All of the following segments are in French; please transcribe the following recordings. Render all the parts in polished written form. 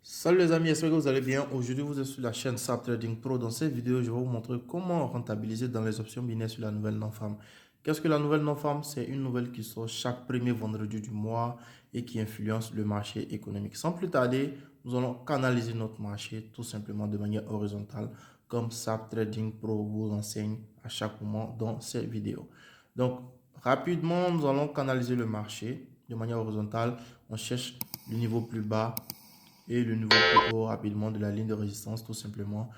Salut les amis, j'espère que vous allez bien. Aujourd'hui, vous êtes sur la chaîne SAP Trading Pro. Dans cette vidéo, je vais vous montrer comment rentabiliser dans les options binaires sur la nouvelle non-farm. Qu'est-ce que la nouvelle non-farm? C'est une nouvelle qui sort chaque premier vendredi du mois et qui influence le marché économique. Sans plus tarder, nous allons canaliser notre marché tout simplement de manière horizontale, comme SAP Trading Pro vous enseigne à chaque moment dans cette vidéo. Donc, rapidement, nous allons canaliser le marché de manière horizontale. On cherche le niveau plus bas et le niveau plus haut rapidement de la ligne de résistance tout simplement.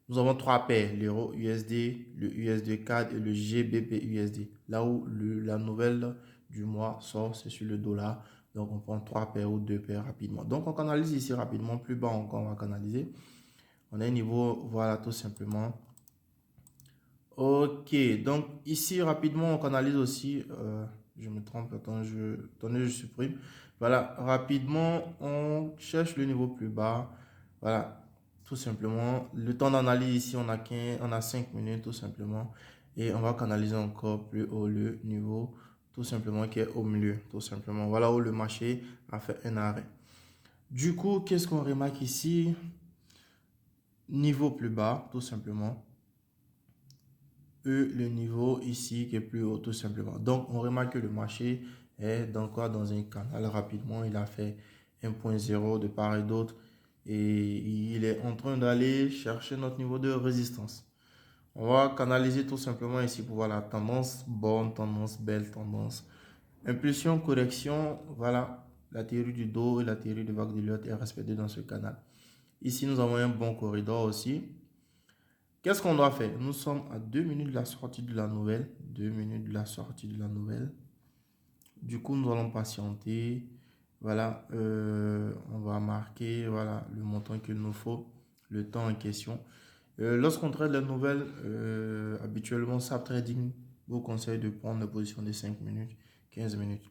Nous avons trois paires, l'euro USD, le USD CAD et le GBP USD. Là où la nouvelle du mois sort, c'est sur le dollar. Donc on prend trois paires ou deux paires rapidement. Donc on canalise ici rapidement, plus bas encore on va canaliser. On a un niveau, voilà tout simplement. Ok, donc ici rapidement on canalise aussi, je me trompe, attendez, je supprime. Voilà, rapidement on cherche le niveau plus bas. Voilà, tout simplement. Le temps d'analyse ici on a 15, on a 5 minutes tout simplement. Et on va canaliser encore plus haut le niveau tout simplement qui est au milieu, tout simplement. Voilà où le marché a fait un arrêt. Du coup, qu'est-ce qu'on remarque ici? Niveau plus bas, tout simplement. Le niveau ici qui est plus haut tout simplement. Donc, on remarque que le marché est dans quoi? Dans un canal rapidement. Il a fait 1.0 de part et d'autre et il est en train d'aller chercher notre niveau de résistance. On va canaliser tout simplement ici pour voir la tendance bonne, tendance belle, tendance impulsion, correction. Voilà, la théorie du dos et la théorie de vague d'Elliott est respectée dans ce canal. Ici, nous avons un bon corridor aussi. Qu'est-ce qu'on doit faire? Nous sommes à 2 minutes de la sortie de la nouvelle. 2 minutes de la sortie de la nouvelle. Du coup, nous allons patienter. Voilà, on va marquer voilà, le montant qu'il nous faut, le temps en question. Lorsqu'on traite les nouvelles, habituellement, SAP Trading vous conseille de prendre une position de 5 minutes, 15 minutes.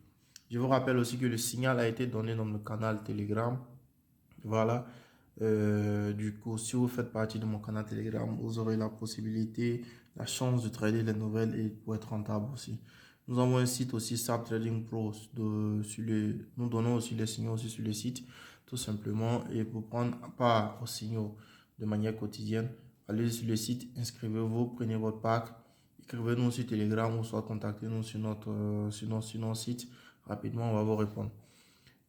Je vous rappelle aussi que le signal a été donné dans le canal Telegram. Voilà. Du coup, si vous faites partie de mon canal Telegram, vous aurez la possibilité, la chance de trader les nouvelles et pour être rentable aussi. Nous avons un site aussi, SAP Trading Pro. Nous donnons aussi les signaux aussi sur le site, tout simplement. Et pour prendre part aux signaux de manière quotidienne, allez sur le site, inscrivez-vous, prenez votre pack, écrivez-nous sur Telegram ou soit contactez-nous sur notre site. Rapidement, on va vous répondre.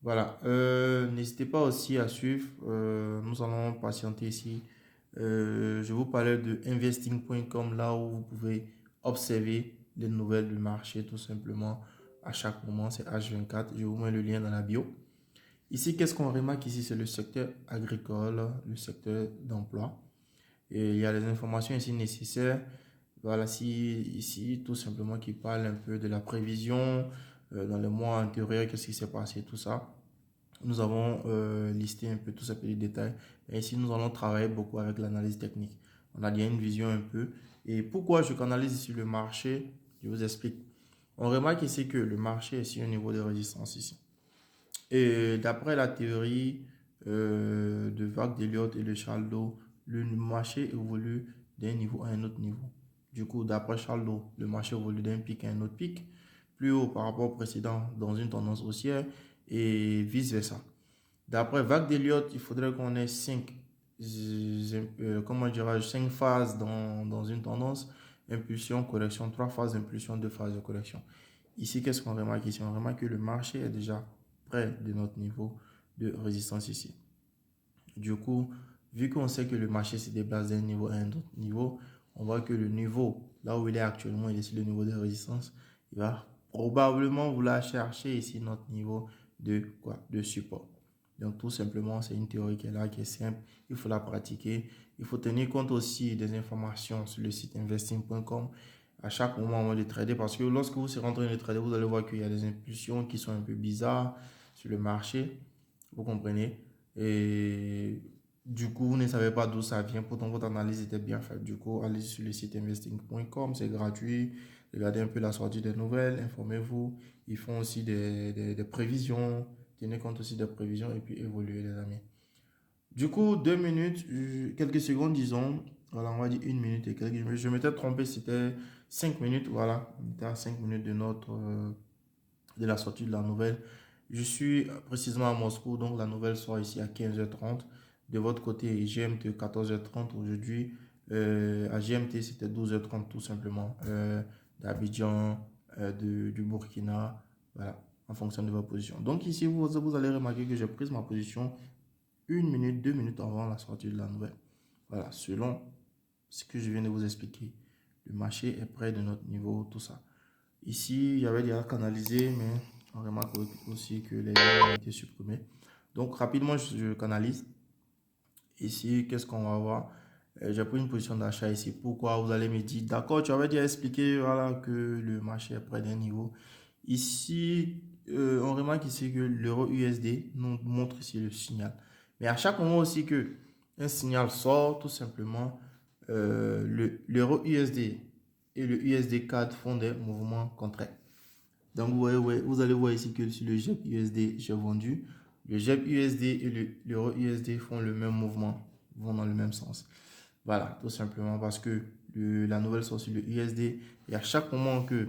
Voilà, n'hésitez pas aussi à suivre, nous allons patienter ici. Je vous parlais de investing.com, là où vous pouvez observer les nouvelles du marché tout simplement à chaque moment, c'est H24, je vous mets le lien dans la bio. Ici, qu'est-ce qu'on remarque ici? C'est le secteur agricole, le secteur d'emploi. Et il y a les informations ici nécessaires. Voilà, ici, tout simplement qui parle un peu de la prévision dans le mois antérieur, qu'est-ce qui s'est passé, tout ça. Nous avons listé un peu tous ces petits détails. Et ici, nous allons travailler beaucoup avec l'analyse technique. On a bien une vision un peu. Et pourquoi je canalise ici le marché? Je vous explique. On remarque ici que le marché est sur un niveau de résistance ici. Et d'après la théorie de Vague d'Elliott et de Charles-Lau, le marché évolue d'un niveau à un autre niveau. Du coup, d'après Charles-Lau, le marché évolue d'un pic à un autre pic, plus haut par rapport au précédent dans une tendance haussière et vice-versa. D'après Vague d'Elliott, il faudrait qu'on ait 5 5 phases dans une tendance, impulsion, correction, 3 phases d'impulsion, 2 phases de correction. Ici, qu'est-ce qu'on remarque ici? On remarque que le marché est déjà près de notre niveau de résistance ici. Du coup, vu qu'on sait que le marché se déplace d'un niveau à un autre niveau, on voit que le niveau, là où il est actuellement, il est sur le niveau de résistance. Il va probablement vouloir chercher ici notre niveau de quoi? De support. Donc tout simplement, c'est une théorie qui est là, qui est simple. Il faut la pratiquer. Il faut tenir compte aussi des informations sur le site investing.com à chaque moment de trader parce que lorsque vous serez en train de trader, vous allez voir qu'il y a des impulsions qui sont un peu bizarres sur le marché. Vous comprenez? Et du coup, vous ne savez pas d'où ça vient. Pourtant, votre analyse était bien faite. Du coup, allez sur le site investing.com, c'est gratuit. Regardez un peu la sortie des nouvelles, informez-vous. Ils font aussi des prévisions. Tenez compte aussi des prévisions et puis évoluez, les amis. Du coup, 2 minutes, quelques secondes, disons. Voilà, on va dire 1 minute et quelques. Je m'étais trompé, c'était 5 minutes. Voilà, on était à 5 minutes de la sortie de la nouvelle. Je suis précisément à Moscou, donc la nouvelle sort ici à 15h30. De votre côté, GMT 14h30 aujourd'hui. À GMT, c'était 12h30 tout simplement. D'Abidjan, du Burkina, voilà, en fonction de votre position. Donc ici, vous allez remarquer que j'ai pris ma position 1 minute, 2 minutes avant la sortie de la nouvelle. Voilà, selon ce que je viens de vous expliquer. Le marché est près de notre niveau, tout ça. Ici, il y avait déjà canalisé, mais on remarque aussi que les lignes ont été supprimées. Donc, rapidement, je canalise. Ici, qu'est-ce qu'on va voir? J'ai pris une position d'achat ici. Pourquoi? Vous allez me dire, d'accord, tu avais déjà expliqué voilà, que le marché est près d'un niveau. Ici, on remarque ici que l'euro USD nous montre ici le signal. Mais à chaque moment aussi que un signal sort, tout simplement, l'euro USD et le USD CAD font des mouvements contraires. Donc, vous allez voir ici que sur le JEP USD, j'ai vendu. Le JEP USD et l'euro USD font le même mouvement, vont dans le même sens. Voilà, tout simplement parce que la nouvelle sortie sur le USD, et à chaque moment que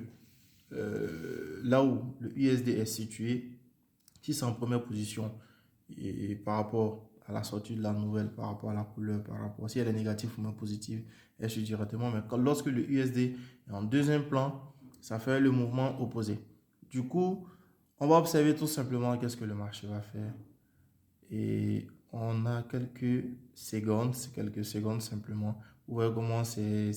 là où le USD est situé, si c'est en première position et par rapport à la sortie de la nouvelle, par rapport à la couleur, par rapport si elle est négative ou même positive, elle suit directement. Mais lorsque le USD est en deuxième plan, ça fait le mouvement opposé. Du coup, on va observer tout simplement qu'est-ce que le marché va faire. Et on a quelques secondes simplement. Vous voyez comment c'est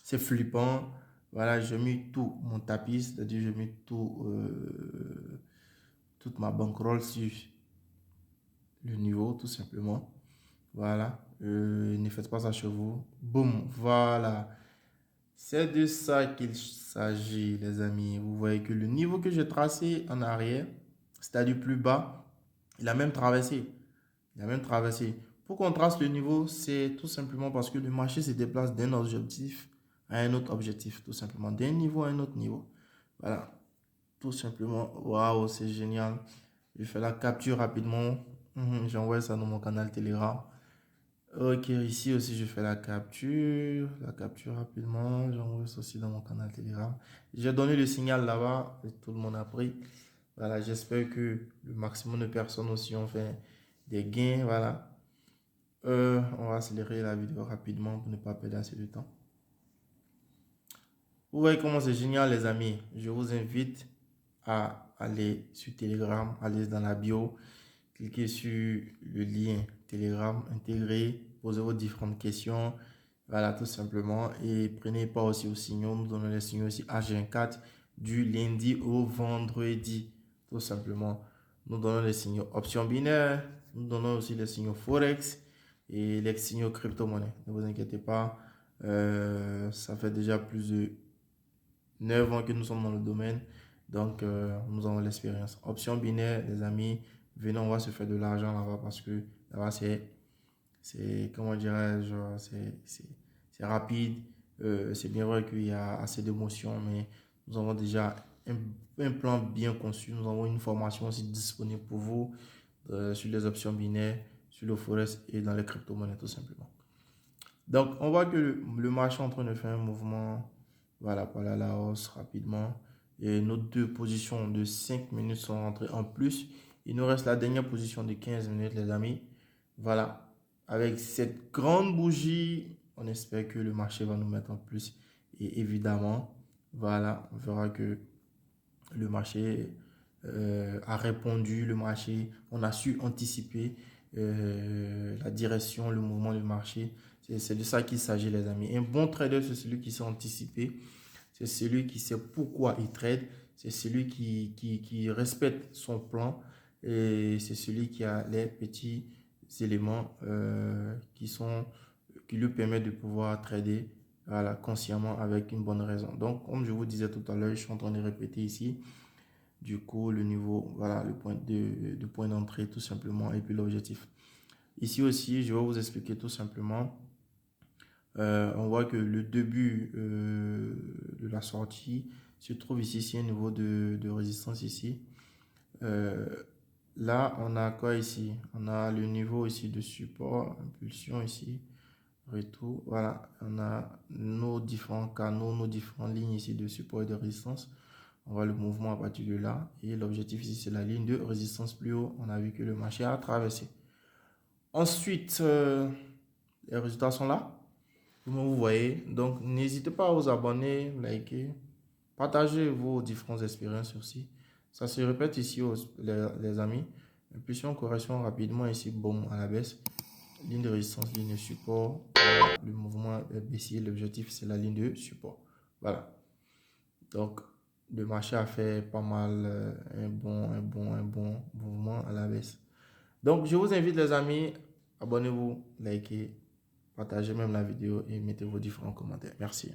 flippant. Voilà, j'ai mis tout mon tapis, c'est-à-dire j'ai mis toute ma bankroll sur le niveau, tout simplement. Voilà, ne faites pas ça chez vous. Boum, voilà. C'est de ça qu'il s'agit, les amis. Vous voyez que le niveau que j'ai tracé en arrière, c'est-à-dire plus bas, il a même traversé. Il a même traversé. Pour qu'on trace le niveau, c'est tout simplement parce que le marché se déplace d'un objectif à un autre objectif, tout simplement. D'un niveau à un autre niveau. Voilà. Tout simplement. Waouh, c'est génial. Je fais la capture rapidement. J'envoie ça dans mon canal Telegram. Ok, ici aussi, je fais la capture. La capture rapidement. J'envoie ça aussi dans mon canal Telegram. J'ai donné le signal là-bas et tout le monde a pris. Voilà, j'espère que le maximum de personnes aussi ont fait des gains. Voilà. On va accélérer la vidéo rapidement pour ne pas perdre assez de temps. Vous voyez comment c'est génial, les amis. Je vous invite à aller sur Telegram, allez dans la bio, cliquez sur le lien Telegram, intégrez, posez vos différentes questions. Voilà, tout simplement. Et prenez part aussi aux signaux. Nous donnons les signaux aussi H24 du lundi au vendredi. Tout simplement. Nous donnons les signaux options binaires. Nous donnons aussi les signaux Forex et les signaux crypto-monnaie. Ne vous inquiétez pas. Ça fait déjà plus de 9 ans que nous sommes dans le domaine. Donc, nous avons l'expérience. Options binaires, les amis. Venez, on va se faire de l'argent là-bas parce que là-bas, comment dirais-je, c'est rapide. C'est bien vrai qu'il y a assez d'émotions, mais nous avons déjà un plan bien conçu. Nous avons une formation aussi disponible pour vous sur les options binaires, sur le forex et dans les crypto-monnaies tout simplement. Donc, on voit que le marché est en train de faire un mouvement, voilà, par la hausse rapidement. Et nos deux positions de 5 minutes sont rentrées en plus. Il nous reste la dernière position de 15 minutes, les amis. Voilà. Avec cette grande bougie, on espère que le marché va nous mettre en plus. Et évidemment, voilà, on verra que le marché a répondu, le marché, on a su anticiper la direction, le mouvement du marché. C'est de ça qu'il s'agit, les amis. Un bon trader, c'est celui qui sait anticiper, c'est celui qui sait pourquoi il trade, c'est celui qui respecte son plan et c'est celui qui a les petits éléments qui lui permettent de pouvoir trader, voilà, consciemment avec une bonne raison. Donc, comme je vous disais tout à l'heure, je suis en train de répéter ici. Du coup, le niveau, voilà, le point de point d'entrée tout simplement et puis l'objectif. Ici aussi, je vais vous expliquer tout simplement. On voit que le début de la sortie se trouve ici, c'est un niveau de résistance ici. Là, on a quoi ici? On a le niveau ici de support, impulsion ici, retour. Voilà, on a nos différents canaux, nos différentes lignes ici de support et de résistance. On voit le mouvement à partir de là. Et l'objectif ici, c'est la ligne de résistance plus haut. On a vu que le marché a traversé. Ensuite, les résultats sont là. Comme vous voyez. Donc, n'hésitez pas à vous abonner, liker, partager vos différentes expériences aussi. Ça se répète ici, les amis. Impulsion correction rapidement ici, boum, à la baisse. Ligne de résistance, ligne de support. Le mouvement est baissier. L'objectif, c'est la ligne de support. Voilà. Donc, le marché a fait pas mal, un bon mouvement à la baisse. Donc, je vous invite, les amis, abonnez-vous, likez, partagez même la vidéo et mettez vos différents commentaires. Merci.